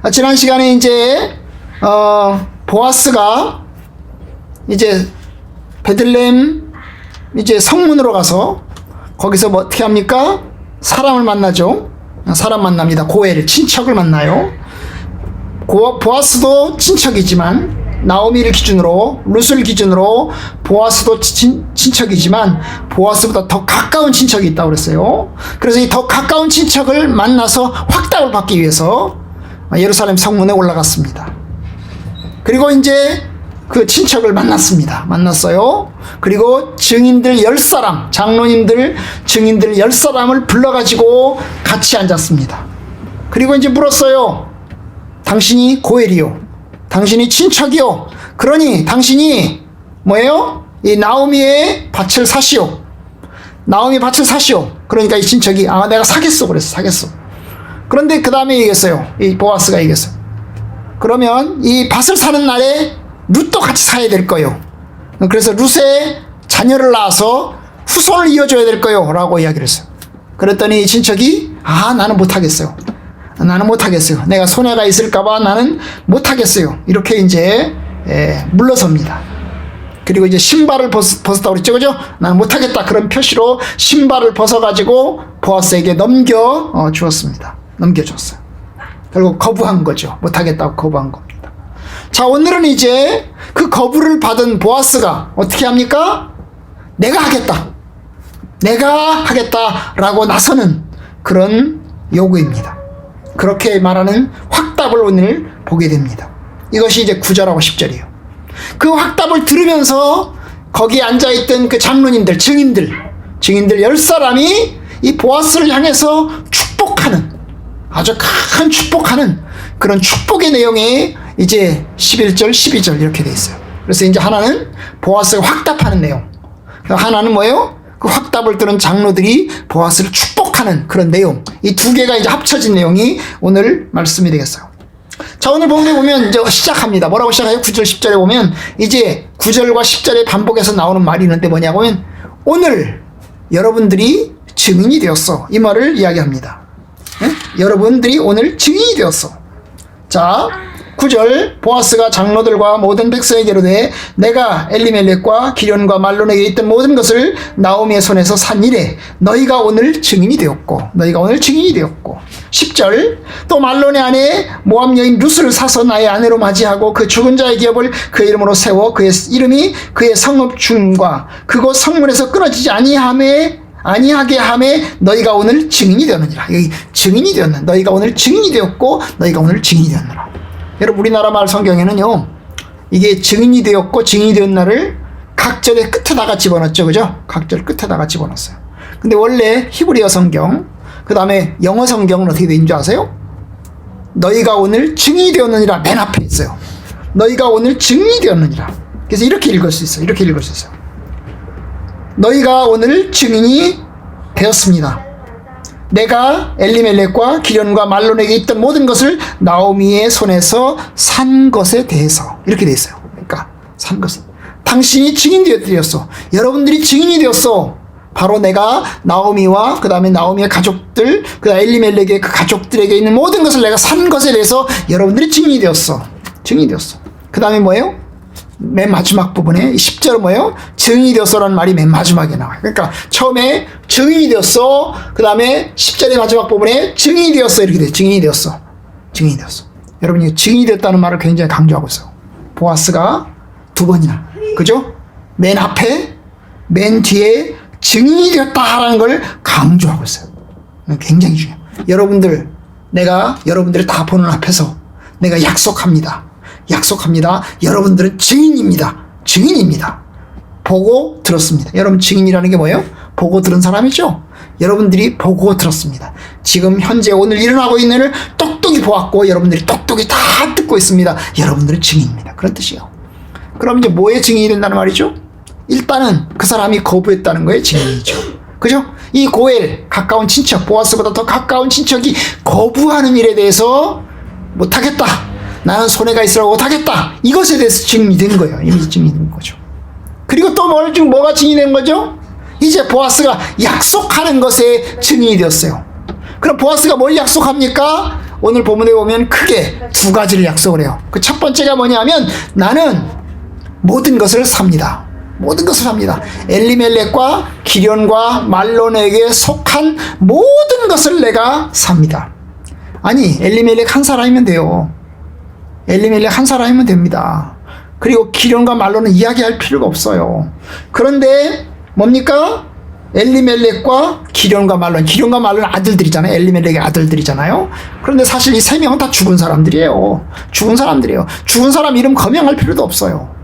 지난 시간에 이제 보아스가 이제 베들레헴 이제 성문으로 가서 거기서 뭐 어떻게 합니까? 사람을 만나죠. 사람 만납니다. 고엘, 친척을 만나요. 보아스도 친척이지만 나오미를 기준으로, 룻을 기준으로 보아스도 친척이지만 보아스보다 더 가까운 친척이 있다고 그랬어요. 그래서 이 더 가까운 친척을 만나서 확답을 받기 위해서 예루살렘 성문에 올라갔습니다. 그리고 이제 그 친척을 만났어요. 그리고 증인들 10사람, 장로님들, 증인들 10사람을 불러가지고 같이 앉았습니다. 그리고 이제 물었어요. 당신이 고엘이요, 당신이 친척이요, 그러니 당신이 뭐예요? 이 나오미의 밭을 사시오. 나오미 밭을 사시오. 그러니까 이 친척이 내가 사겠어 그랬어. 사겠어. 그런데 그 다음에 얘기했어요. 이 보아스가 얘기했어요. 그러면 이 밭을 사는 날에 룻도 같이 사야 될 거요. 그래서 룻의 자녀를 낳아서 후손을 이어줘야 될 거요 라고 이야기를 했어요. 그랬더니 이 친척이 나는 못하겠어요. 나는 못하겠어요. 내가 손해가 있을까봐 나는 못하겠어요. 이렇게 이제 물러섭니다. 그리고 이제 신발을 벗었다고 그랬죠, 그죠? 나는 못하겠다. 그런 표시로 신발을 벗어가지고 보아스에게 주었습니다. 넘겨줬어요. 결국 거부한 거죠. 못하겠다고 거부한 겁니다. 자, 오늘은 이제 그 거부를 받은 보아스가 어떻게 합니까? 내가 하겠다라고 나서는 그런 요구입니다. 그렇게 말하는 확답을 오늘 보게 됩니다. 이것이 이제 9절하고 10절이에요. 그 확답을 들으면서 거기에 앉아있던 그 장로님들, 증인들 10사람이 이 보아스를 향해서 축복하는, 아주 큰 축복하는 그런 축복의 내용이 이제 11절, 12절 이렇게 돼 있어요. 그래서 이제 하나는 보아스가 확답하는 내용, 하나는 뭐예요? 그 확답을 들은 장로들이 보아스를 축복하는 그런 내용, 이 두 개가 이제 합쳐진 내용이 오늘 말씀이 되겠어요. 자, 오늘 본문에 보면 이제 시작합니다. 뭐라고 시작해요? 9절, 10절에 보면 이제 9절과 10절에 반복해서 나오는 말이 있는데 뭐냐고 하면 오늘 여러분들이 증인이 되었어. 이 말을 이야기합니다. 네? 여러분들이 오늘 증인이 되었어. 자, 9절 보아스가 장로들과 모든 백성에게로 돼 내가 엘리멜렉과 기련과 말론에게 있던 모든 것을 나오미의 손에서 산 이래 너희가 오늘 증인이 되었고 10절 또 말론의 아내 모압 여인 룻을 사서 나의 아내로 맞이하고 그 죽은 자의 기업을 그의 이름으로 세워 그의 이름이 그의 성읍 중과 그곳 성문에서 끊어지지 아니하게 함에 너희가 오늘 증인이 되었느니라. 여기 증인이 되었는, 너희가 오늘 증인이 되었고 너희가 오늘 증인이 되었느라. 여러분, 우리나라 말 성경에는요, 이게 증인이 되었고 증인이 되었나를 각절의 끝에다가 집어넣었죠, 그죠? 각절 끝에다가 집어넣었어요. 근데 원래 히브리어 성경, 그 다음에 영어 성경은 어떻게 되는 줄 아세요? 너희가 오늘 증인이 되었느니라 맨 앞에 있어요. 너희가 오늘 증인이 되었느니라. 그래서 이렇게 읽을 수 있어요. 너희가 오늘 증인이 되었습니다. 내가 엘리멜렉과 기련과 말론에게 있던 모든 것을 나오미의 손에서 산 것에 대해서 이렇게 돼 있어요. 그러니까 산 것은 당신이 증인이 되었어. 여러분들이 증인이 되었어. 바로 내가 나오미와 그 다음에 나오미의 가족들, 그 다음에 엘리멜렉의 그 가족들에게 있는 모든 것을 내가 산 것에 대해서 여러분들이 증인이 되었어. 그 다음에 뭐예요? 맨 마지막 부분에 10절은 뭐예요? 증인이 되었어라는 말이 맨 마지막에 나와요. 그러니까 처음에 증인이 되었어, 그 다음에 10절의 마지막 부분에 증인이 되었어 이렇게 돼요. 증인이 되었어. 여러분이 증인이 되었다는 말을 굉장히 강조하고 있어요. 보아스가 두 번이나, 그죠? 맨 앞에 맨 뒤에 증인이 되었다라는 걸 강조하고 있어요. 굉장히 중요해요. 여러분들, 내가 여러분들을 다 보는 앞에서 내가 약속합니다. 여러분들은 증인입니다. 보고 들었습니다. 여러분, 증인이라는 게 뭐예요? 보고 들은 사람이죠? 여러분들이 보고 들었습니다. 지금 현재 오늘 일어나고 있는 일을 똑똑히 보았고 여러분들이 똑똑히 다 듣고 있습니다. 여러분들은 증인입니다. 그런 뜻이에요. 그럼 이제 뭐의 증인이 된다는 말이죠? 일단은 그 사람이 거부했다는 거에 증인이죠. 그죠? 이 고엘, 가까운 친척, 보아스보다 더 가까운 친척이 거부하는 일에 대해서 못하겠다, 나는 손해가 있으라고 못하겠다, 이것에 대해서 증인이 된 거예요. 이미 증인이 된 거죠. 그리고 또 뭐가 증인이 된 거죠? 이제 보아스가 약속하는 것에 증인이 되었어요. 그럼 보아스가 뭘 약속합니까? 오늘 본문에 보면 크게 두 가지를 약속을 해요. 그 첫 번째가 뭐냐면 나는 모든 것을 삽니다. 모든 것을 삽니다. 엘리멜렉과 기련과 말론에게 속한 모든 것을 내가 삽니다. 아니, 엘리멜렉 한 사람이면 돼요. 엘리멜렉 한 사람이면 됩니다. 그리고 기련과 말론은 이야기할 필요가 없어요. 그런데 뭡니까? 엘리멜렉과 기련과 말론 아들들이잖아요. 엘리멜렉의 아들들이잖아요. 그런데 사실 이 세 명은 다 죽은 사람들이에요. 죽은 사람들이에요. 죽은 사람 이름 거명할 필요도 없어요.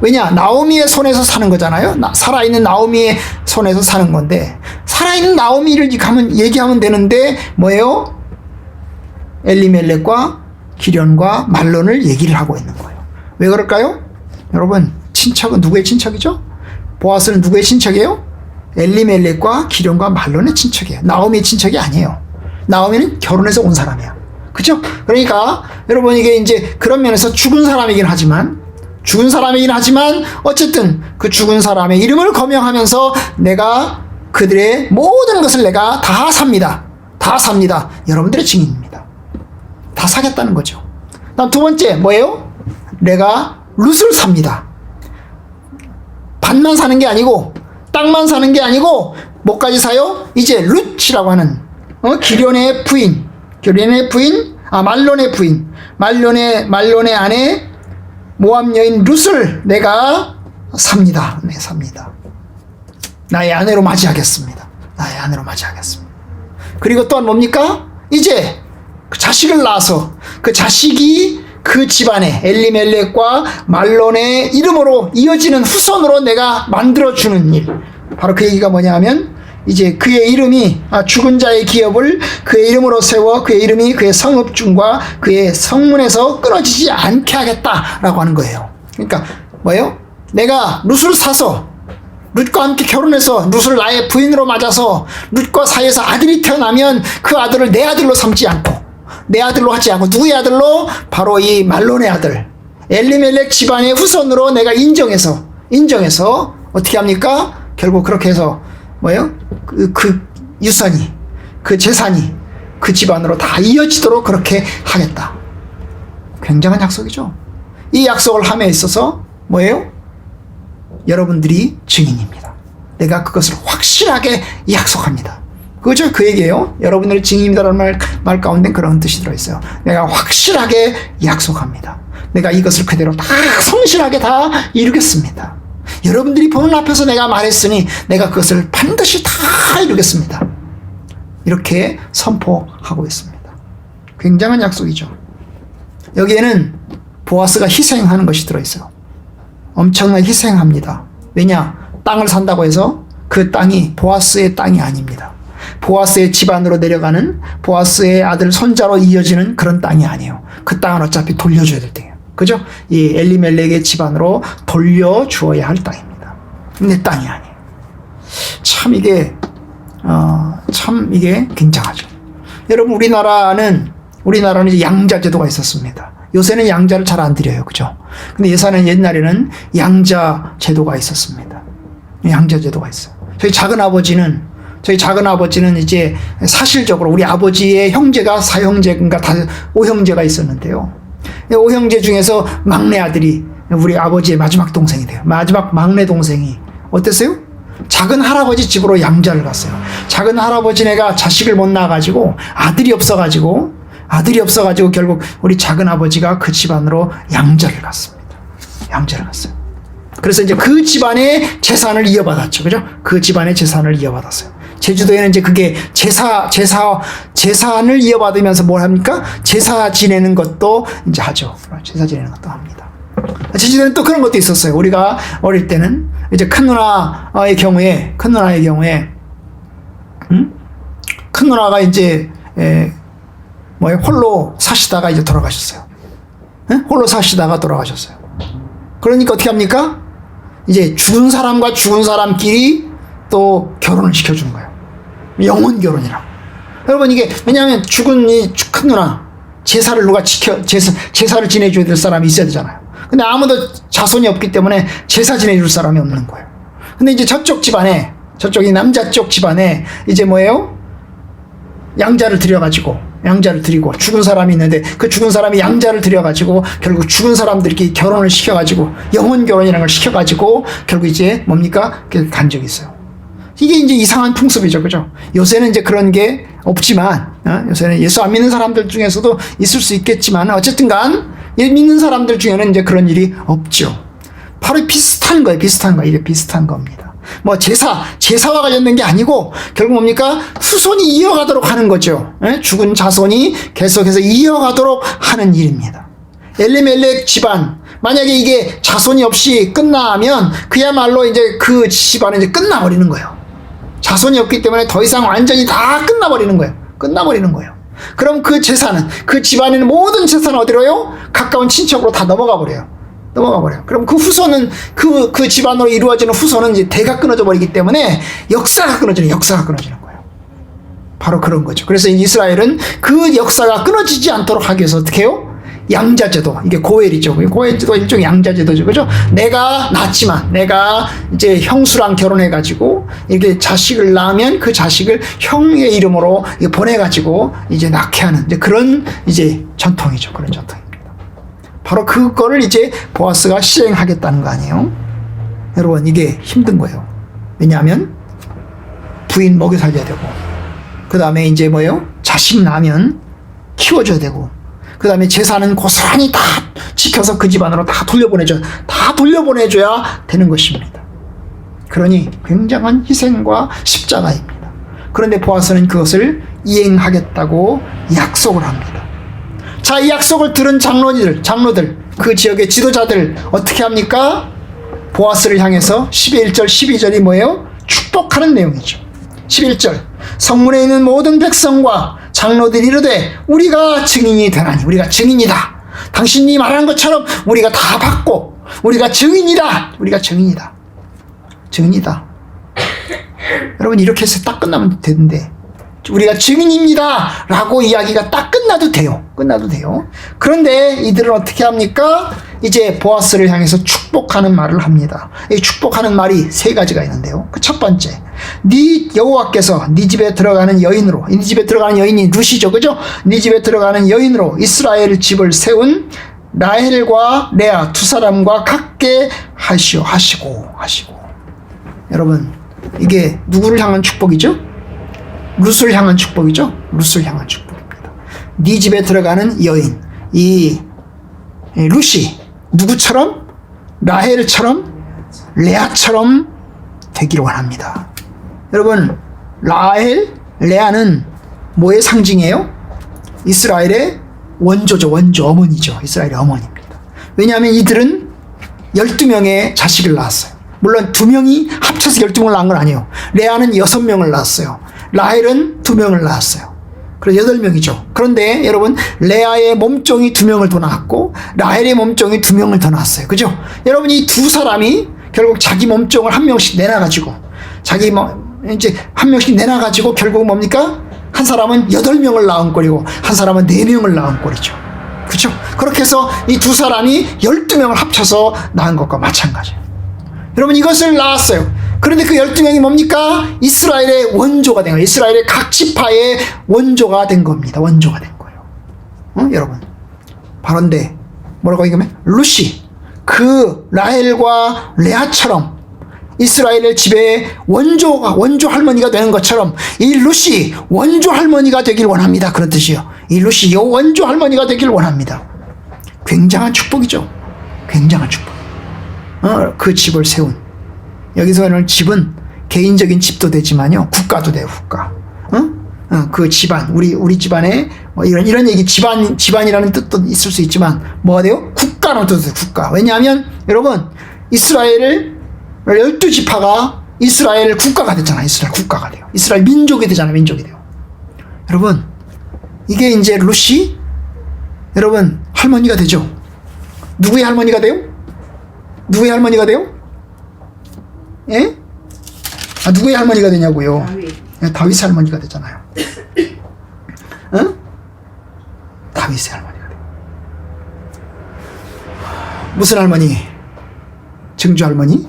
왜냐? 나오미의 손에서 사는 거잖아요. 살아있는 나오미의 손에서 사는 건데, 살아있는 나오미를 얘기하면 되는데 뭐예요? 엘리멜렉과 기련과 말론을 얘기를 하고 있는 거예요. 왜 그럴까요? 여러분, 친척은 누구의 친척이죠? 보아스는 누구의 친척이에요? 엘리멜렉과 기련과 말론의 친척이에요. 나오미의 친척이 아니에요. 나오미는 결혼해서 온 사람이야. 그죠? 그러니까 여러분, 이게 이제 그런 면에서 죽은 사람이긴 하지만 어쨌든 그 죽은 사람의 이름을 거명하면서 내가 그들의 모든 것을 내가 다 삽니다. 다 삽니다. 여러분들의 증인입니다. 다 사겠다는 거죠. 다음 두 번째 뭐예요? 내가 룻을 삽니다. 밭만 사는 게 아니고 땅만 사는 게 아니고 뭐까지 사요? 이제 룻이라고 하는 기련의 부인, 말론의 아내 모압 여인 룻을 내가 삽니다. 네, 삽니다. 나의 아내로 맞이하겠습니다. 그리고 또한 뭡니까? 이제 그 자식을 낳아서 그 자식이 그 집안에 엘리멜렉과 말론의 이름으로 이어지는 후손으로 내가 만들어주는 일. 바로 그 얘기가 뭐냐 하면 이제 그의 이름이 죽은 자의 기업을 그의 이름으로 세워 그의 이름이 그의 성읍중과 그의 성문에서 끊어지지 않게 하겠다라고 하는 거예요. 그러니까 뭐예요? 내가 룻을 사서 룻과 함께 결혼해서 룻을 나의 부인으로 맞아서 룻과 사이에서 아들이 태어나면 그 아들을 내 아들로 삼지 않고 내 아들로 하지 않고 누구의 아들로? 바로 이 말론의 아들 엘리멜렉 집안의 후손으로 내가 인정해서 어떻게 합니까? 결국 그렇게 해서 뭐예요? 그 유산이, 그 재산이 그 집안으로 다 이어지도록 그렇게 하겠다. 굉장한 약속이죠. 이 약속을 함에 있어서 뭐예요? 여러분들이 증인입니다. 내가 그것을 확실하게 약속합니다. 그죠? 그 얘기예요. 여러분들이 증인이다라는 말 가운데 그런 뜻이 들어있어요. 내가 확실하게 약속합니다. 내가 이것을 그대로 다 성실하게 다 이루겠습니다. 여러분들이 보는 앞에서 내가 말했으니 내가 그것을 반드시 다 이루겠습니다. 이렇게 선포하고 있습니다. 굉장한 약속이죠. 여기에는 보아스가 희생하는 것이 들어있어요. 엄청나게 희생합니다. 왜냐? 땅을 산다고 해서 그 땅이 보아스의 땅이 아닙니다. 보아스의 집안으로 내려가는 보아스의 아들 손자로 이어지는 그런 땅이 아니에요. 그 땅은 어차피 돌려줘야 될 땅이에요. 그죠? 이 엘리멜렉의 집안으로 돌려주어야 할 땅입니다. 내 땅이 아니에요. 참 이게 굉장하죠. 여러분, 우리나라는 이제 양자 제도가 있었습니다. 요새는 양자를 잘 안 드려요. 그죠? 근데 옛날에는 양자 제도가 있었습니다. 양자 제도가 있어요. 저희 작은 아버지는 이제 사실적으로 우리 아버지의 형제가 4형제인가 5형제가 있었는데요. 5형제 중에서 막내 아들이 우리 아버지의 마지막 동생이 돼요. 마지막 막내 동생이 어땠어요? 작은 할아버지 집으로 양자를 갔어요. 작은 할아버지네가 자식을 못 낳아가지고 아들이 없어가지고 결국 우리 작은 아버지가 그 집안으로 양자를 갔습니다. 양자를 갔어요. 그래서 이제 그 집안의 재산을 이어받았죠. 그죠? 그 집안의 재산을 이어받았어요. 제주도에는 이제 그게 재산을 이어받으면서 뭘 합니까? 제사 지내는 것도 이제 하죠. 제사 지내는 것도 합니다. 제주도에는 또 그런 것도 있었어요. 우리가 어릴 때는 이제 큰 누나의 경우에 큰 누나가 이제 홀로 사시다가 이제 돌아가셨어요. 홀로 사시다가 돌아가셨어요. 그러니까 어떻게 합니까? 이제 죽은 사람과 죽은 사람끼리 또 결혼을 시켜주는 거예요. 영혼 결혼이라고. 여러분, 이게 왜냐하면 죽은 이 큰 누나 제사를 누가 제사를 지내줘야 될 사람이 있어야 되잖아요. 근데 아무도 자손이 없기 때문에 제사 지내줄 사람이 없는 거예요. 근데 이제 저쪽이 남자 쪽 집안에 이제 뭐예요? 양자를 들여가지고 양자를 드리고, 죽은 사람이 있는데 그 죽은 사람이 양자를 드려가지고 결국 죽은 사람들끼리 결혼을 시켜가지고 영혼 결혼이라는 걸 시켜가지고 결국 이제 뭡니까? 간 적이 있어요. 이게 이제 이상한 풍습이죠, 그죠? 요새는 이제 그런 게 없지만, 요새는 예수 안 믿는 사람들 중에서도 있을 수 있겠지만, 어쨌든간 믿는 사람들 중에는 이제 그런 일이 없죠. 바로 비슷한 거예요, 비슷한 거. 이게 비슷한 겁니다. 뭐 제사와 관련된 게 아니고 결국 뭡니까? 후손이 이어가도록 하는 거죠. 죽은 자손이 계속해서 이어가도록 하는 일입니다. 엘레멜렉 집안, 만약에 이게 자손이 없이 끝나면 그야말로 이제 그 집안은 이제 끝나버리는 거예요. 자손이 없기 때문에 더 이상 완전히 다 끝나버리는 거예요. 끝나버리는 거예요. 그럼 그 재산은, 그 집안에는 모든 재산은 어디로요? 가까운 친척으로 다 넘어가 버려요. 넘어가 버려요. 그럼 그 후손은, 그 집안으로 이루어지는 후손은 이제 대가 끊어져 버리기 때문에 역사가 끊어지는 거예요. 바로 그런 거죠. 그래서 이스라엘은 그 역사가 끊어지지 않도록 하기 위해서 어떻게 해요? 양자제도, 이게 고엘이죠. 고엘제도 일종의 양자제도죠. 그죠? 내가 낳았지만, 내가 이제 형수랑 결혼해가지고, 이렇게 자식을 낳으면 그 자식을 형의 이름으로 보내가지고, 이제 낳게 하는, 이제 그런 이제 전통이죠. 그런 전통입니다. 바로 그거를 이제 보아스가 시행하겠다는 거 아니에요? 여러분, 이게 힘든 거예요. 왜냐하면, 부인 먹여 살려야 되고, 그 다음에 이제 뭐예요? 자식 낳으면 키워줘야 되고, 그 다음에 재산은 고스란히 다 지켜서 그 집안으로 다 돌려보내줘야 되는 것입니다. 그러니 굉장한 희생과 십자가입니다. 그런데 보아스는 그것을 이행하겠다고 약속을 합니다. 자, 이 약속을 들은 장로들, 그 지역의 지도자들 어떻게 합니까? 보아스를 향해서 11절, 12절이 뭐예요? 축복하는 내용이죠. 11절, 성문에 있는 모든 백성과 장로들이 이르되 우리가 증인이 되나니, 우리가 증인이다. 당신이 말한 것처럼 우리가 다 받고 우리가 증인이다. 증인이다. 여러분, 이렇게 해서 딱 끝나면 되는데, 우리가 증인입니다 라고 이야기가 딱 끝나도 돼요. 그런데 이들은 어떻게 합니까? 이제 보아스를 향해서 축복하는 말을 합니다. 이 축복하는 말이 세 가지가 있는데요. 그 첫 번째, 네 여호와께서 네 집에 들어가는 여인으로, 네 집에 들어가는 여인이 룻이죠, 그죠? 네 집에 들어가는 여인으로 이스라엘 집을 세운 라헬과 레아 두 사람과 같게 하시고. 여러분, 이게 누구를 향한 축복이죠? 룻을 향한 축복이죠. 룻을 향한 축복입니다. 네 집에 들어가는 여인, 이 룻이 누구처럼? 라헬처럼, 레아처럼 되기를 원합니다. 여러분, 라헬, 레아는 뭐의 상징이에요? 이스라엘의 원조죠. 어머니죠. 이스라엘의 어머니입니다. 왜냐하면 이들은 12명의 자식을 낳았어요. 물론 2명이 합쳐서 12명을 낳은 건 아니에요. 레아는 6명을 낳았어요. 라헬은 2명을 낳았어요. 그래서 8명이죠. 그런데 여러분, 레아의 몸종이 2명을 더 낳았고 라헬의 몸종이 2명을 더 낳았어요. 그죠? 여러분, 이 두 사람이 결국 자기 몸종을 한 명씩 내놔가지고, 이제 한 명씩 내놔가지고 결국 뭡니까? 한 사람은 8명을 낳은 꼴이고 한 사람은 4명을 낳은 꼴이죠. 그죠? 그렇게 해서 이 두 사람이 12명을 합쳐서 낳은 것과 마찬가지예요. 여러분, 이것을 낳았어요. 그런데 그 12명이 뭡니까? 이스라엘의 원조가 된 거예요. 이스라엘의 각 지파의 원조가 된 겁니다. 원조가 된 거예요. 여러분. 바로인데, 뭐라고 얘기하면? 룻이 그 라헬과 레아처럼 이스라엘의 집에 원조 할머니가 되는 것처럼 이 룻이 원조 할머니가 되길 원합니다. 그런 뜻이요. 이 룻이 원조 할머니가 되길 원합니다. 굉장한 축복이죠. 굉장한 축복. 그 집을 세운. 여기서는 집은 개인적인 집도 되지만요, 국가도 돼요, 국가. 그 집안, 우리 집안에 뭐 이런 얘기, 집안이라는 뜻도 있을 수 있지만 뭐가 돼요? 국가라는 뜻도 돼요, 국가. 왜냐하면 여러분, 이스라엘을 12지파가 이스라엘 국가가 됐잖아요. 이스라엘 국가가 돼요. 이스라엘 민족이 되잖아요. 민족이 돼요. 여러분, 이게 이제 룻이 여러분 할머니가 되죠. 누구의 할머니가 돼요? 누구의 할머니가 돼요? 예? 누구의 할머니가 되냐고요? 다윗의 할머니가 되잖아요. 다윗의 할머니가 돼요. 무슨 할머니? 증조 할머니?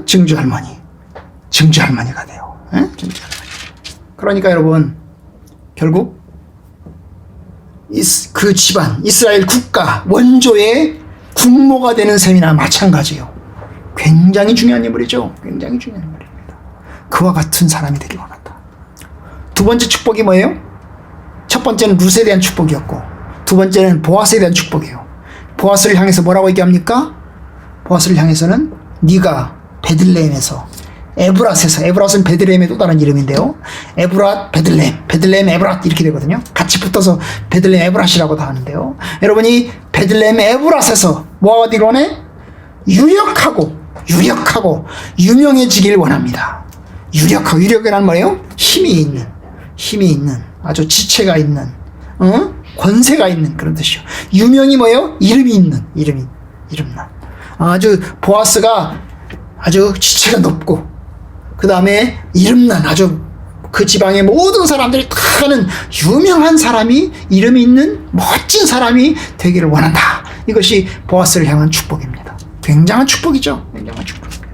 증조 할머니가 돼요. 증조 할머니. 그러니까 여러분, 결국 그 집안, 이스라엘 국가 원조의 국모가 되는 셈이나 마찬가지예요. 굉장히 중요한 인물이죠. 굉장히 중요한 인물입니다. 그와 같은 사람이 되길 원한다. 두 번째 축복이 뭐예요? 첫 번째는 룻에 대한 축복이었고, 두 번째는 보아스에 대한 축복이에요. 보아스를 향해서 뭐라고 얘기합니까? 보아스를 향해서는 네가 베들레헴에서, 에브랏에서, 에브랏은 베들레헴의 또 다른 이름인데요. 에브랏, 베들레헴, 베들레헴, 에브랏 이렇게 되거든요. 같이 붙어서 베들레헴 에브랏이라고도 하는데요. 여러분이 베들레헴 에브랏에서 뭐가 어디로 오네? 유력하고 유명해지길 원합니다. 유력이란 뭐예요? 힘이 있는, 아주 지체가 있는, 권세가 있는 그런 뜻이요. 유명이 뭐예요? 이름이 있는, 이름난. 아주 보아스가 아주 지체가 높고, 그 다음에 이름난, 아주 그 지방의 모든 사람들이 다 아는 유명한 사람이, 이름이 있는 멋진 사람이 되기를 원한다. 이것이 보아스를 향한 축복입니다. 굉장한 축복이죠. 굉장한 축복입니다.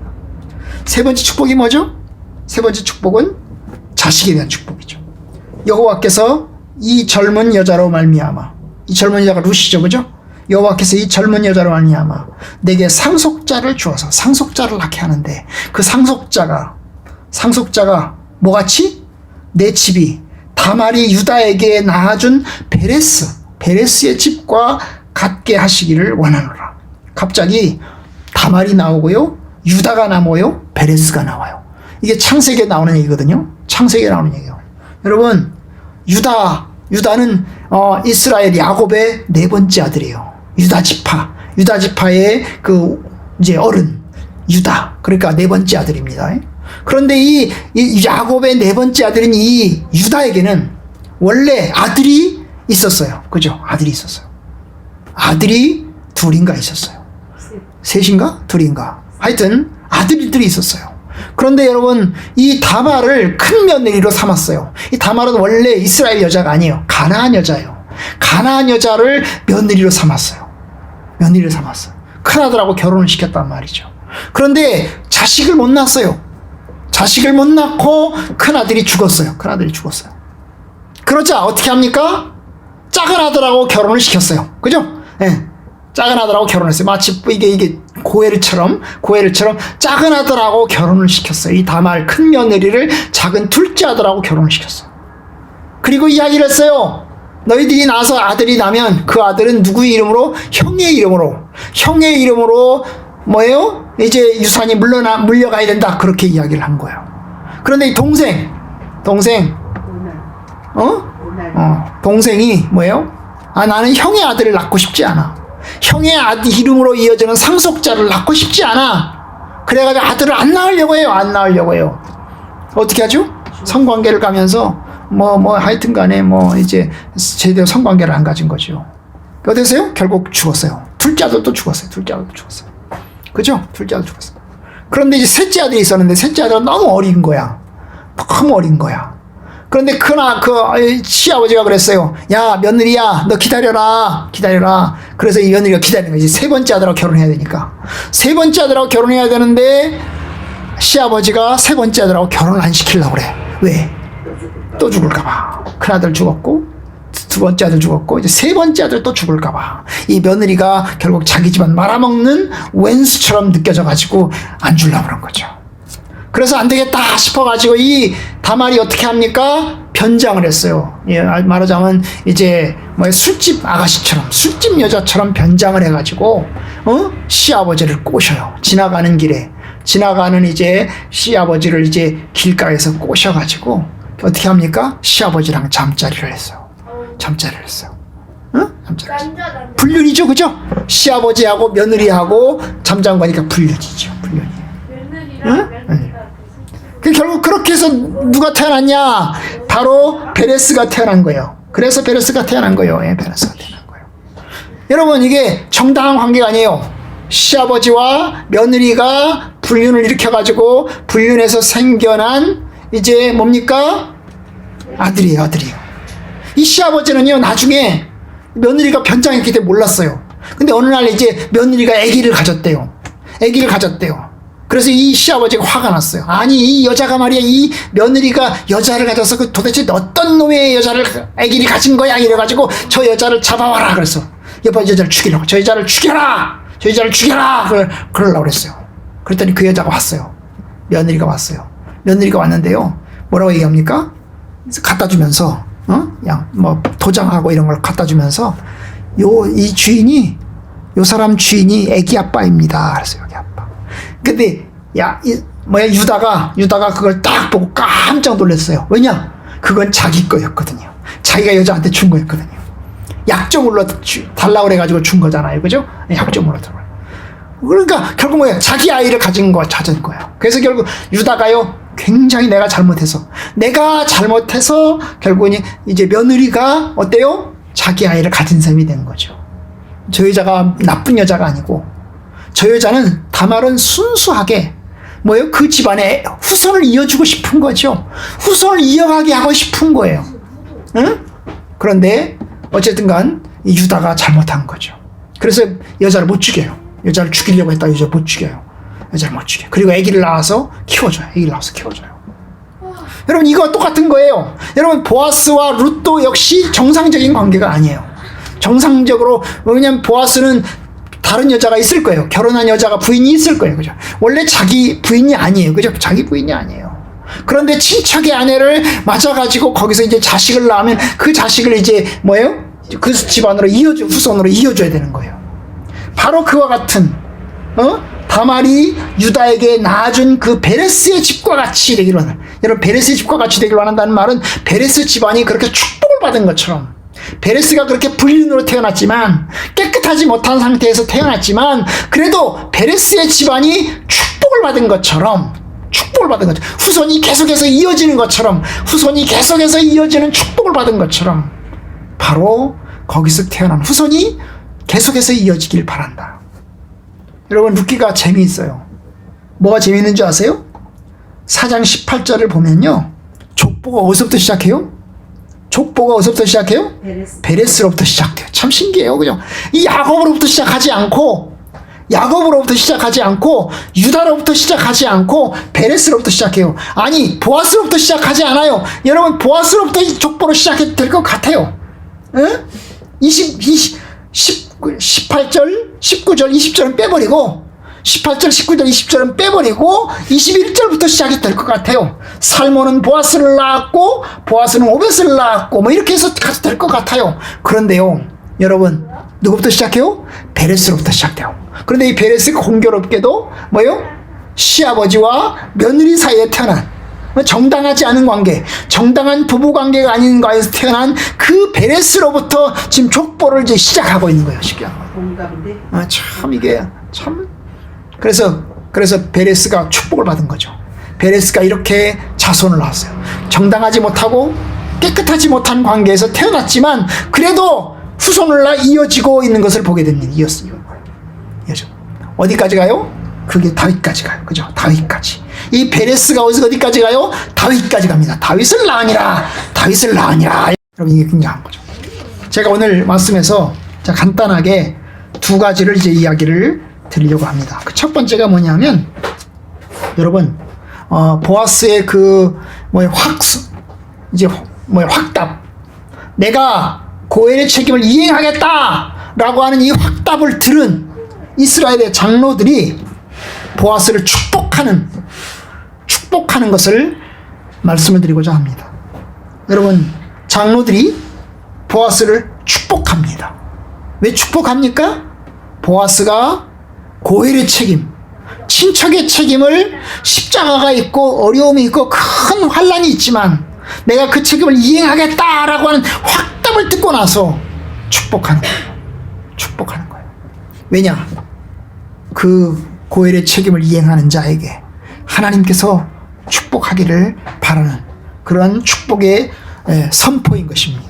세 번째 축복이 뭐죠? 세 번째 축복은 자식에 대한 축복이죠. 여호와께서 이 젊은 여자로 말미암아, 이 젊은 여자가 룻이죠, 그죠? 여호와께서 이 젊은 여자로 말미암아 내게 상속자를 주어서 상속자를 낳게 하는데, 그 상속자가 뭐같이? 내 집이 다말이 유다에게 낳아준 베레스의 집과 같게 하시기를 원하노라. 갑자기 다말이 나오고요, 유다가 나오고요, 베레스가 나와요. 이게 창세기에 나오는 얘기거든요. 창세기에 나오는 얘기예요. 여러분, 유다는 이스라엘 야곱의 네 번째 아들이에요. 유다 지파의 그 이제 어른 유다. 그러니까 네 번째 아들입니다. 그런데 이 야곱의 네 번째 아들인 이 유다에게는 원래 아들이 있었어요. 그죠? 아들이 있었어요. 아들이 둘인가 있었어요. 셋인가? 둘인가? 하여튼 아들들이 있었어요. 그런데 여러분, 이 다말을 큰 며느리로 삼았어요. 이 다말은 원래 이스라엘 여자가 아니에요. 가나안 여자예요. 가나안 여자를 며느리로 삼았어요. 큰아들하고 결혼을 시켰단 말이죠. 그런데 자식을 못 낳았어요. 자식을 못 낳고 큰아들이 죽었어요. 그러자 어떻게 합니까? 작은 아들하고 결혼을 시켰어요. 그죠? 예. 작은 아들하고 결혼했어요. 마치 이게 고해를처럼 작은 아들하고 결혼을 시켰어요. 이 다말 큰 며느리를 작은 둘째 아들하고 결혼을 시켰어요. 그리고 이야기를 했어요. 너희들이 낳아서 아들이 나면 그 아들은 누구의 이름으로? 형의 이름으로 뭐예요? 이제 유산이 물려가야 된다. 그렇게 이야기를 한 거예요. 그런데 이 동생이 뭐예요? 나는 형의 아들을 낳고 싶지 않아. 형의 아들 이름으로 이어지는 상속자를 낳고 싶지 않아. 그래가지고 아들을 안 낳으려고 해요. 어떻게 하죠? 성관계를 가면서 하여튼 간에 이제 제대로 성관계를 안 가진 거죠. 어땠어요? 결국 죽었어요. 둘째 아들도 죽었어요. 그죠? 둘째 아들 죽었어요. 그런데 이제 셋째 아들이 있었는데, 셋째 아들은 너무 어린 거야. 그런데 시아버지가 그랬어요. 야, 며느리야, 너 기다려라. 그래서 이 며느리가 기다리는 거지. 세 번째 아들하고 결혼해야 되니까. 세 번째 아들하고 결혼해야 되는데, 시아버지가 세 번째 아들하고 결혼을 안 시키려고 그래. 왜? 또 죽을까봐. 큰아들 죽었고, 두 번째 아들 죽었고, 이제 세 번째 아들 또 죽을까봐. 이 며느리가 결국 자기 집안 말아먹는 왼수처럼 느껴져가지고 안 주려고 그런 거죠. 그래서 안 되겠다 싶어가지고 이 다말이 어떻게 합니까? 변장을 했어요. 예, 말하자면 이제 술집 아가씨처럼, 술집 여자처럼 변장을 해가지고 시아버지를 꼬셔요. 지나가는 이제 시아버지를 이제 길가에서 꼬셔가지고 어떻게 합니까? 시아버지랑 잠자리를 했어요. 불륜이죠, 그죠? 시아버지하고 며느리하고 잠자는 거니까 불륜이죠. 결국 그렇게 해서 누가 태어났냐? 바로 베레스가 태어난 거예요. 그래서 베레스가 태어난 거예요. 여러분, 이게 정당한 관계가 아니에요. 시아버지와 며느리가 불륜을 일으켜가지고 불륜에서 생겨난 이제 뭡니까? 아들이에요. 이 시아버지는요, 나중에 며느리가 변장했기 때문에 몰랐어요. 근데 어느 날 이제 며느리가 아기를 가졌대요. 그래서 이 시아버지가 화가 났어요. 아니 이 여자가 말이야, 이 며느리가 여자를 가져서 그 도대체 어떤 놈의 여자를 아기를 가진 거야 이래가지고 저 여자를 잡아와라. 그래서 여보 여자를 죽이려고, 저 여자를 죽여라, 저 여자를 죽여라 그러려고 그랬어요. 그랬더니 그 여자가 왔어요. 며느리가 왔어요. 며느리가 왔는데요, 뭐라고 얘기합니까? 갖다 주면서 양 뭐 도장하고 이런 걸 갖다 주면서 이 주인이, 요 사람 주인이 애기 아빠입니다. 그래서 여기 아빠. 근데 유다가 그걸 딱 보고 깜짝 놀랐어요. 왜냐? 그건 자기 거였거든요. 자기가 여자한테 준 거였거든요. 약점으로 달라고 그래가지고 준 거잖아요. 그죠? 약점으로 들어요. 그러니까 결국 뭐야? 자기 아이를 가진 거예요. 그래서 결국 유다가요, 굉장히 내가 잘못해서 결국은 이제 며느리가 어때요? 자기 아이를 가진 셈이 된 거죠. 저 여자가 나쁜 여자가 아니고, 저 여자는 다말은 순수하게 뭐예요? 그 집안의 후손을 이어주고 싶은 거죠. 후손을 이어가게 하고 싶은 거예요. 응? 그런데 어쨌든 간 이 유다가 잘못한 거죠. 그래서 여자를 못 죽여요. 여자를 죽이려고 했다. 여자를 못 죽여요. 여자를 못 죽여요. 그리고 아기를 낳아서 키워줘요. 여러분 이거 똑같은 거예요. 여러분 보아스와 룻도 역시 정상적인 관계가 아니에요. 정상적으로, 왜냐면 보아스는 다른 여자가 있을 거예요. 결혼한 여자가 부인이 있을 거예요. 그죠? 원래 자기 부인이 아니에요. 그죠? 자기 부인이 아니에요. 그런데 친척의 아내를 맞아가지고 거기서 이제 자식을 낳으면 그 자식을 이제 뭐예요? 그 집안으로 후손으로 이어줘야 되는 거예요. 바로 그와 같은, 다말이 유다에게 낳아준 그 베레스의 집과 같이 되기로 하는, 여러분 베레스의 집과 같이 되기로 한다는 말은 베레스 집안이 그렇게 축복을 받은 것처럼, 베레스가 그렇게 불륜으로 태어났지만, 깨끗하지 못한 상태에서 태어났지만, 그래도 베레스의 집안이 축복을 받은 것처럼, 후손이 계속해서 이어지는 것처럼, 축복을 받은 것처럼, 바로 거기서 태어난 후손이 계속해서 이어지길 바란다. 여러분 룻기가 재미있어요. 뭐가 재미있는 줄 아세요? 4장 18절을 보면요, 족보가 어디서부터 시작해요? 베레스로부터 시작돼요. 참 신기해요. 그죠? 이 야곱으로부터 시작하지 않고, 유다로부터 시작하지 않고 베레스로부터 시작해요. 아니 보아스로부터 시작하지 않아요. 여러분 보아스로부터 이 족보로 시작해도 될 것 같아요. 18절, 19절, 20절은 빼버리고, 18절, 19절, 20절은 빼버리고 21절부터 시작이 될 것 같아요. 살몬은 보아스를 낳았고 보아스는 오벳을 낳았고 뭐 이렇게 해서 가도 될 것 같아요. 그런데요, 여러분 누구부터 시작해요? 베레스로부터 시작돼요. 그런데 이 베레스가 공교롭게도 뭐예요? 시아버지와 며느리 사이에 태어난, 정당하지 않은 관계, 정당한 부부 관계가 아닌 거에서 태어난 그 베레스로부터 지금 족보를 이제 시작하고 있는 거예요. 참 이게 참, 그래서 베레스가 축복을 받은 거죠. 베레스가 이렇게 자손을 낳았어요. 정당하지 못하고 깨끗하지 못한 관계에서 태어났지만 그래도 후손을 이어지고 있는 것을 보게 됩니다. 이어져. 어디까지 가요? 그게 다윗까지 가요. 그죠? 다윗까지. 이 베레스가 어디까지 가요? 다윗까지 갑니다. 다윗을 낳으니라. 여러분 이게 굉장한 거죠. 제가 오늘 말씀에서 간단하게 두 가지를 이제 이야기를 드리려고 합니다. 그 첫 번째가 뭐냐면, 여러분 보아스의 확답, 내가 고엘의 책임을 이행하겠다라고 하는 이 확답을 들은 이스라엘의 장로들이 보아스를 축복하는 것을 말씀을 드리고자 합니다. 여러분 장로들이 보아스를 축복합니다. 왜 축복합니까? 보아스가 고엘의 책임, 친척의 책임을, 십자가가 있고 어려움이 있고 큰 환난이 있지만 내가 그 책임을 이행하겠다라고 하는 확답을 듣고 나서 축복하는 거예요. 왜냐? 그 고엘의 책임을 이행하는 자에게 하나님께서 축복하기를 바라는 그런 축복의 선포인 것입니다.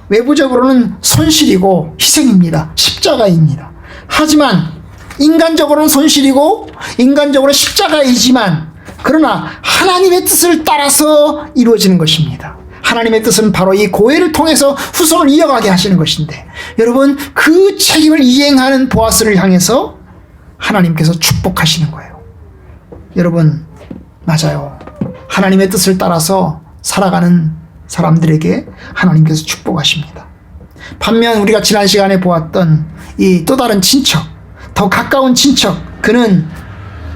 외부적으로는 손실이고 희생입니다. 십자가입니다. 하지만 인간적으로는 손실이고 인간적으로 십자가이지만, 그러나 하나님의 뜻을 따라서 이루어지는 것입니다. 하나님의 뜻은 바로 이 고엘을 통해서 후손을 이어가게 하시는 것인데, 여러분 그 책임을 이행하는 보아스를 향해서 하나님께서 축복하시는 거예요. 여러분, 맞아요. 하나님의 뜻을 따라서 살아가는 사람들에게 하나님께서 축복하십니다. 반면 우리가 지난 시간에 보았던 이 또 다른 친척, 더 가까운 친척, 그는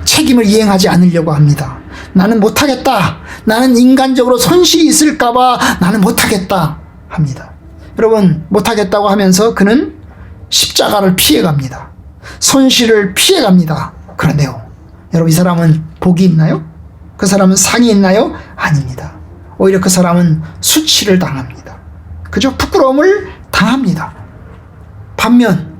책임을 이행하지 않으려고 합니다. 나는 못하겠다. 나는 인간적으로 손실이 있을까봐 나는 못하겠다 합니다. 여러분, 못하겠다고 하면서 그는 십자가를 피해갑니다. 손실을 피해갑니다. 그런데요, 여러분, 이 사람은 복이 있나요? 그 사람은 상이 있나요? 아닙니다. 오히려 그 사람은 수치를 당합니다. 그저 부끄러움을 당합니다. 반면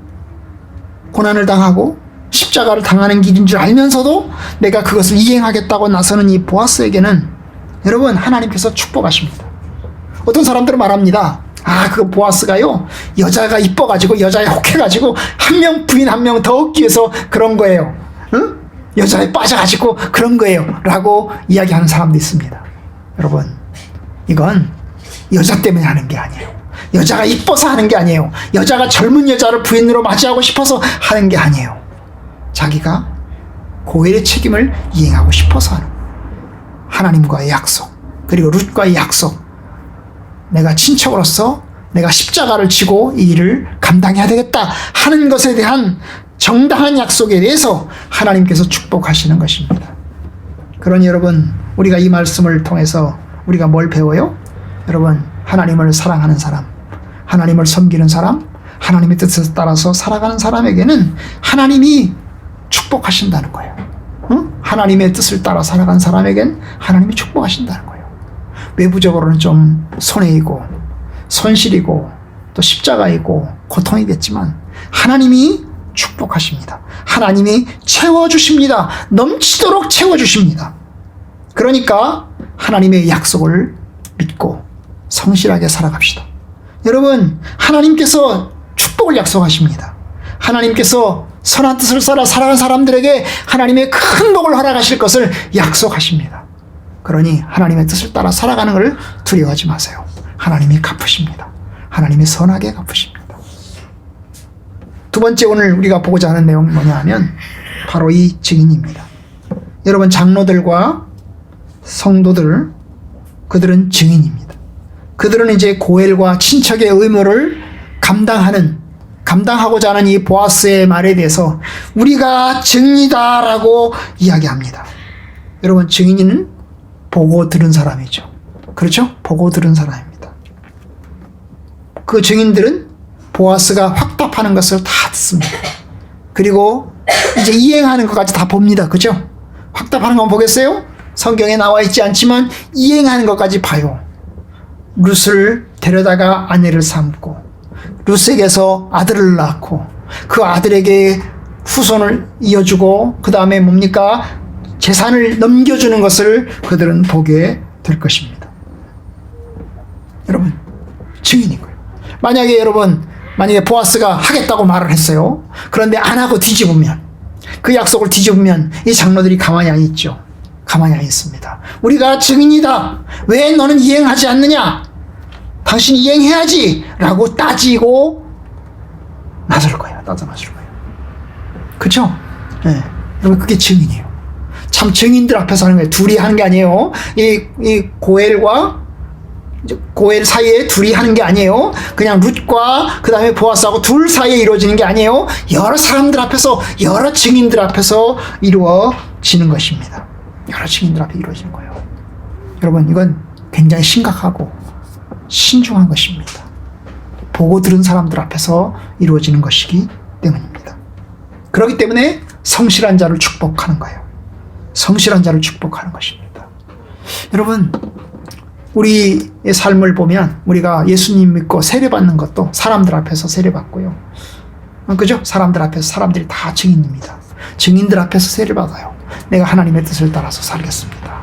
고난을 당하고 십자가를 당하는 길인 줄 알면서도 내가 그것을 이행하겠다고 나서는 이 보아스에게는 여러분, 하나님께서 축복하십니다. 어떤 사람들은 말합니다. 그 보아스가요, 여자가 이뻐가지고, 여자에 혹해가지고 한 명 부인 한 명 더 얻기 위해서 그런 거예요. 응? 여자에 빠져가지고 그런 거예요 라고 이야기하는 사람도 있습니다. 여러분, 이건 여자 때문에 하는 게 아니에요. 여자가 이뻐서 하는 게 아니에요. 여자가 젊은 여자를 부인으로 맞이하고 싶어서 하는 게 아니에요. 자기가 고엘의 책임을 이행하고 싶어서 하는 거예요. 하나님과의 약속, 그리고 룻과의 약속, 내가 친척으로서 내가 십자가를 지고 이 일을 감당해야 되겠다 하는 것에 대한 정당한 약속에 대해서 하나님께서 축복하시는 것입니다. 그러니 여러분, 우리가 이 말씀을 통해서 우리가 뭘 배워요? 여러분, 하나님을 사랑하는 사람, 하나님을 섬기는 사람, 하나님의 뜻에 따라서 살아가는 사람에게는 하나님이 축복하신다는 거예요. 응? 하나님의 뜻을 따라 살아가는 사람에겐 하나님이 축복하신다는 거예요. 외부적으로는 좀 손해이고 손실이고 또 십자가이고 고통이겠지만 하나님이 축복하십니다. 하나님이 채워주십니다. 넘치도록 채워주십니다. 그러니까 하나님의 약속을 믿고 성실하게 살아갑시다. 여러분, 하나님께서 축복을 약속하십니다. 하나님께서 선한 뜻을 따라 살아가는 사람들에게 하나님의 큰 복을 허락하실 것을 약속하십니다. 그러니 하나님의 뜻을 따라 살아가는 것을 두려워하지 마세요. 하나님이 갚으십니다. 하나님이 선하게 갚으십니다. 두 번째, 오늘 우리가 보고자 하는 내용은 뭐냐 하면 바로 이 증인입니다. 여러분, 장로들과 성도들, 그들은 증인입니다. 그들은 이제 고엘과 친척의 의무를 감당하고자 하는 이 보아스의 말에 대해서 우리가 증인이다라고 이야기합니다. 여러분, 증인은 보고 들은 사람이죠. 그렇죠? 보고 들은 사람입니다. 그 증인들은 보아스가 확답하는 것을 다 듣습니다. 그리고 이제 이행하는 것까지 다 봅니다. 그죠? 확답하는 건 보겠어요? 성경에 나와 있지 않지만 이행하는 것까지 봐요. 룻을 데려다가 아내를 삼고 룻에게서 아들을 낳고 그 아들에게 후손을 이어주고 그 다음에 뭡니까? 재산을 넘겨주는 것을 그들은 보게 될 것입니다. 여러분, 증인인 거예요. 만약에 보아스가 하겠다고 말을 했어요. 그런데 안 하고 뒤집으면, 그 약속을 뒤집으면 이 장로들이 가만히 안 있죠. 가만히 안 있습니다. 우리가 증인이다. 왜 너는 이행하지 않느냐? 당신 이행해야지 라고 따지고 나설 거예요. 따져 나설 거예요. 그렇죠? 네. 여러분, 그게 증인이에요. 참 증인들 앞에서 하는 거예요. 둘이 하는 게 아니에요. 이 고엘 사이에 둘이 하는 게 아니에요. 그냥 룻과 그 다음에 보아스하고 둘 사이에 이루어지는 게 아니에요. 여러 사람들 앞에서, 여러 증인들 앞에서 이루어지는 것입니다. 여러 증인들 앞에 이루어지는 거예요. 여러분, 이건 굉장히 심각하고 신중한 것입니다. 보고 들은 사람들 앞에서 이루어지는 것이기 때문입니다. 그렇기 때문에 성실한 자를 축복하는 거예요. 성실한 자를 축복하는 것입니다. 여러분, 우리의 삶을 보면 우리가 예수님 믿고 세례받는 것도 사람들 앞에서 세례받고요. 그죠? 사람들 앞에서, 사람들이 다 증인입니다. 증인들 앞에서 세례받아요. 내가 하나님의 뜻을 따라서 살겠습니다.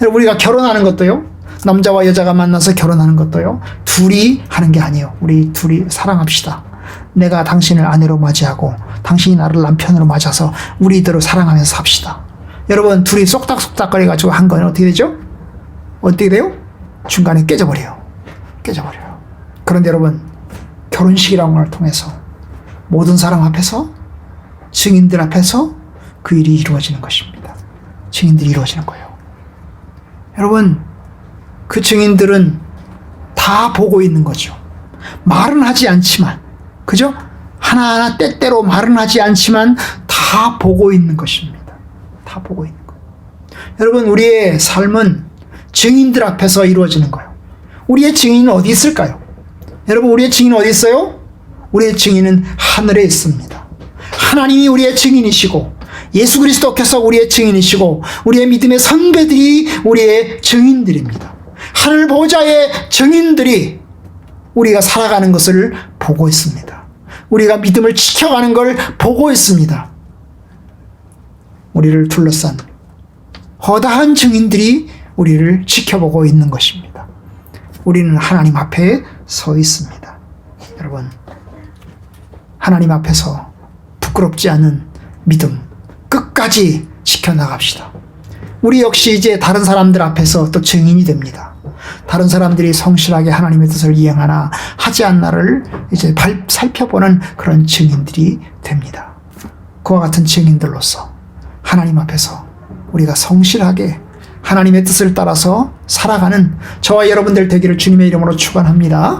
여러분, 우리가 결혼하는 것도요, 남자와 여자가 만나서 결혼하는 것도요, 둘이 하는 게 아니에요. 우리 둘이 사랑합시다. 내가 당신을 아내로 맞이하고 당신이 나를 남편으로 맞아서 우리들을 사랑하면서 삽시다. 여러분, 둘이 쏙닥쏙닥거려가지고 한 건 어떻게 되죠? 어떻게 돼요? 중간에 깨져버려요. 그런데 여러분, 결혼식이라는 걸 통해서 모든 사람 앞에서, 증인들 앞에서 그 일이 이루어지는 것입니다. 증인들이 이루어지는 거예요. 여러분, 그 증인들은 다 보고 있는 거죠. 말은 하지 않지만, 그죠? 하나하나 때때로 말은 하지 않지만 다 보고 있는 것입니다. 다 보고 있는 거예요. 여러분, 우리의 삶은 증인들 앞에서 이루어지는 거예요. 우리의 증인은 어디 있을까요? 여러분, 우리의 증인은 어디 있어요? 우리의 증인은 하늘에 있습니다. 하나님이 우리의 증인이시고 예수 그리스도께서 우리의 증인이시고 우리의 믿음의 선배들이 우리의 증인들입니다. 하늘 보좌의 증인들이 우리가 살아가는 것을 보고 있습니다. 우리가 믿음을 지켜가는 걸 보고 있습니다. 우리를 둘러싼 허다한 증인들이 우리를 지켜보고 있는 것입니다. 우리는 하나님 앞에 서 있습니다. 여러분, 하나님 앞에서 부끄럽지 않은 믿음 끝까지 지켜나갑시다. 우리 역시 이제 다른 사람들 앞에서 또 증인이 됩니다. 다른 사람들이 성실하게 하나님의 뜻을 이행하나 하지 않나를 이제 살펴보는 그런 증인들이 됩니다. 그와 같은 증인들로서 하나님 앞에서 우리가 성실하게 하나님의 뜻을 따라서 살아가는 저와 여러분들 되기를 주님의 이름으로 축원합니다.